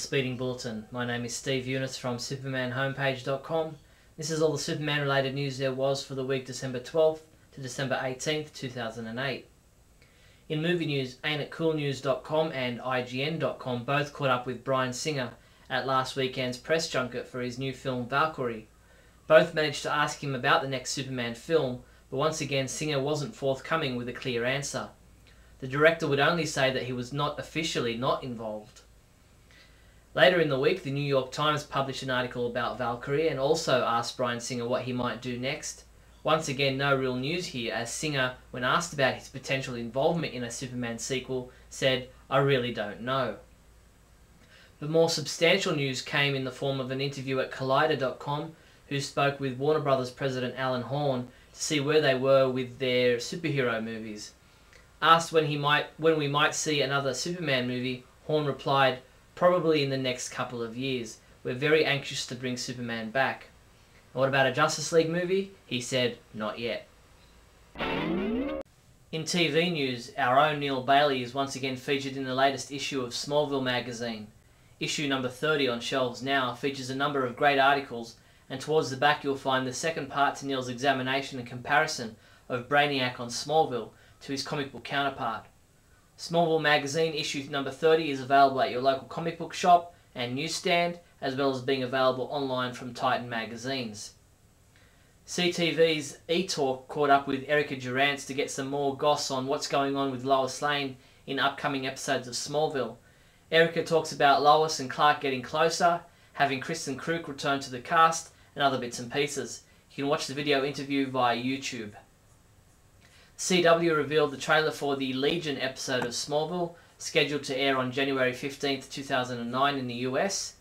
Speeding Bulletin. My name is Steve Younis from supermanhomepage.com. This is all the Superman related news there was for the week December 12th to December 18th, 2008. In movie news, AintItCoolNews.com and IGN.com both caught up with Bryan Singer at last weekend's press junket for his new film Valkyrie. Both managed to ask him about the next Superman film, but once again Singer wasn't forthcoming with a clear answer. The director would only say that he was not officially not involved. Later in the week, the New York Times published an article about Valkyrie and also asked Bryan Singer what he might do next. Once again, no real news here, as Singer, when asked about his potential involvement in a Superman sequel, said, "I really don't know." But more substantial news came in the form of an interview at Collider.com, who spoke with Warner Brothers president Alan Horn to see where they were with their superhero movies. Asked when we might see another Superman movie, Horn replied, "Probably in the next couple of years. We're very anxious to bring Superman back." And what about a Justice League movie? He said, "Not yet." In TV news, our own Neal Bailey is once again featured in the latest issue of Smallville magazine. Issue number 30 on shelves now features a number of great articles, and towards the back you'll find the second part to Neal's examination and comparison of Brainiac on Smallville to his comic book counterpart. Smallville magazine issue number 30 is available at your local comic book shop and newsstand, as well as being available online from Titan magazines. CTV's E-Talk caught up with Erica Durance to get some more goss on what's going on with Lois Lane in upcoming episodes of Smallville. Erica talks about Lois and Clark getting closer, having Kristen Kruk return to the cast, and other bits and pieces. You can watch the video interview via YouTube. CW revealed the trailer for the Legion episode of Smallville, scheduled to air on January 15th, 2009 in the US.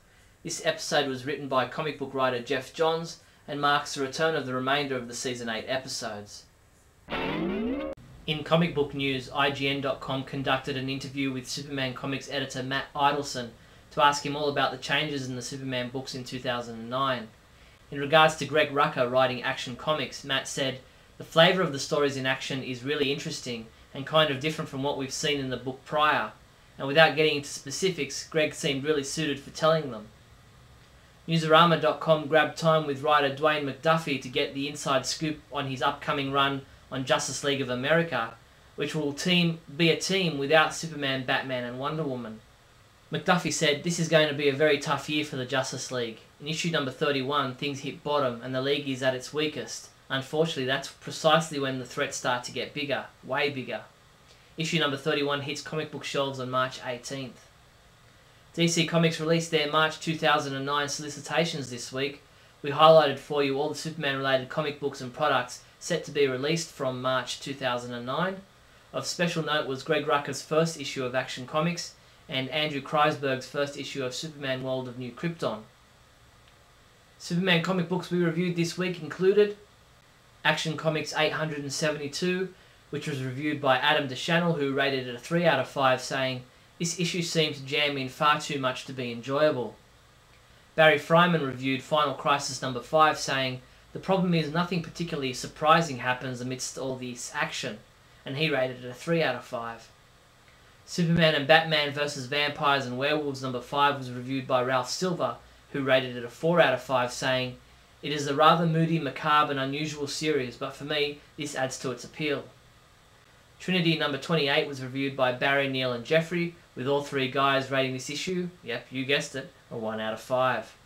This episode was written by comic book writer Jeff Johns and marks the return of the remainder of the Season 8 episodes. In comic book news, IGN.com conducted an interview with Superman Comics editor Matt Idelson to ask him all about the changes in the Superman books in 2009. In regards to Greg Rucka writing Action Comics, Matt said, "The flavour of the stories in Action is really interesting and kind of different from what we've seen in the book prior, and without getting into specifics, Greg seemed really suited for telling them." Newsarama.com grabbed time with writer Dwayne McDuffie to get the inside scoop on his upcoming run on Justice League of America, which will be a team without Superman, Batman and Wonder Woman. McDuffie said, "This is going to be a very tough year for the Justice League. In issue number 31, things hit bottom and the League is at its weakest. Unfortunately, that's precisely when the threats start to get bigger, way bigger." Issue number 31 hits comic book shelves on March 18th. DC Comics released their March 2009 solicitations this week. We highlighted for you all the Superman-related comic books and products set to be released from March 2009. Of special note was Greg Rucka's first issue of Action Comics and Andrew Kreisberg's first issue of Superman World of New Krypton. Superman comic books we reviewed this week included Action Comics 872, which was reviewed by Adam DeChannel, who rated it a 3 out of 5, saying, "This issue seemed to jam in far too much to be enjoyable." Barry Fryman reviewed Final Crisis number 5, saying, "The problem is nothing particularly surprising happens amidst all this action," and he rated it a 3 out of 5. Superman and Batman vs. Vampires and Werewolves number 5 was reviewed by Ralph Silver, who rated it a 4 out of 5, saying, "It is a rather moody, macabre and unusual series, but for me, this adds to its appeal." Trinity number 28 was reviewed by Barry, Neil and Jeffrey, with all three guys rating this issue, yep, you guessed it, a 1 out of 5.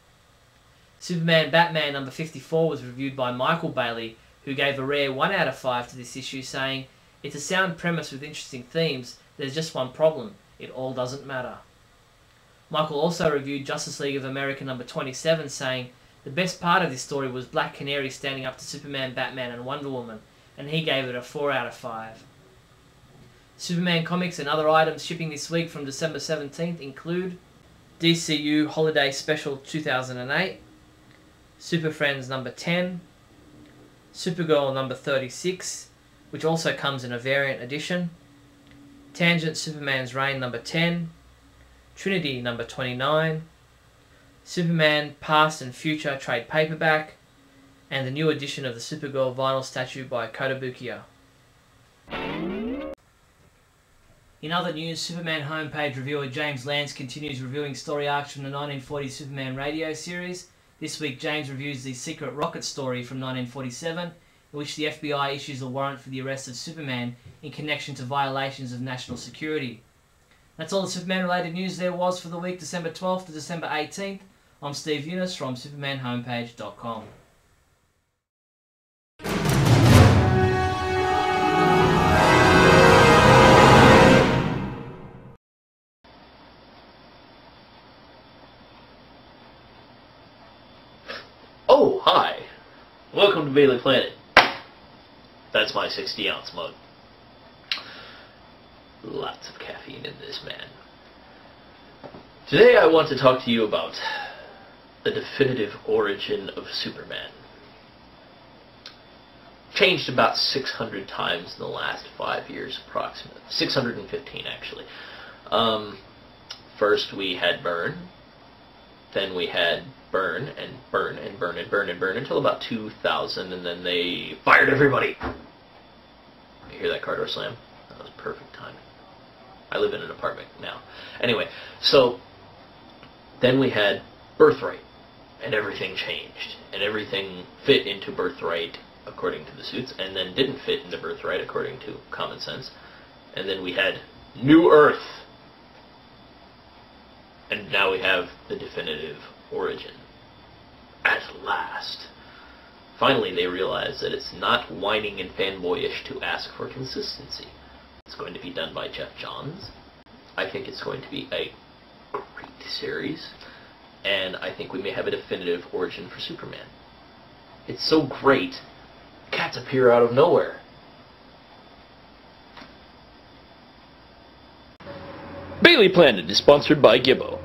Superman Batman number 54 was reviewed by Michael Bailey, who gave a rare 1 out of 5 to this issue, saying, "It's a sound premise with interesting themes, there's just one problem, it all doesn't matter." Michael also reviewed Justice League of America number 27, saying, "The best part of this story was Black Canary standing up to Superman, Batman and Wonder Woman," and he gave it a 4 out of 5. Superman comics and other items shipping this week from December 17th include DCU Holiday Special 2008, Super Friends number 10, Supergirl number 36, which also comes in a variant edition, Tangent Superman's Reign number 10, Trinity number 29, Superman Past and Future trade paperback, and the new edition of the Supergirl vinyl statue by Kotobukiya. In other news, Superman homepage reviewer James Lance continues reviewing story arcs from the 1940 Superman radio series. This week James reviews the Secret Rocket story from 1947, in which the FBI issues a warrant for the arrest of Superman in connection to violations of national security. That's all the Superman related news there was for the week December 12th to December 18th. I'm Steve Younis from supermanhomepage.com. Oh, hi. Welcome to Bailey Planet. That's my 60-ounce mug. Lots of caffeine in this, man. Today I want to talk to you about the definitive origin of Superman. Changed about 600 times in the last 5 years, approximately. 615, actually. First we had Burn. Then we had Burn and Burn and Burn and Burn and Burn until about 2000, and then they fired everybody. You hear that car door slam? That was perfect timing. I live in an apartment now. Anyway, so then we had Birthright, and everything changed, and everything fit into Birthright according to the suits, and then didn't fit into Birthright according to common sense. And then we had New Earth. And now we have the definitive origin. At last. Finally, they realize that it's not whining and fanboyish to ask for consistency. It's going to be done by Jeff Johns. I think it's going to be a great series. And I think we may have a definitive origin for Superman. It's so great, cats appear out of nowhere. Bailey Planet is sponsored by Gibbo.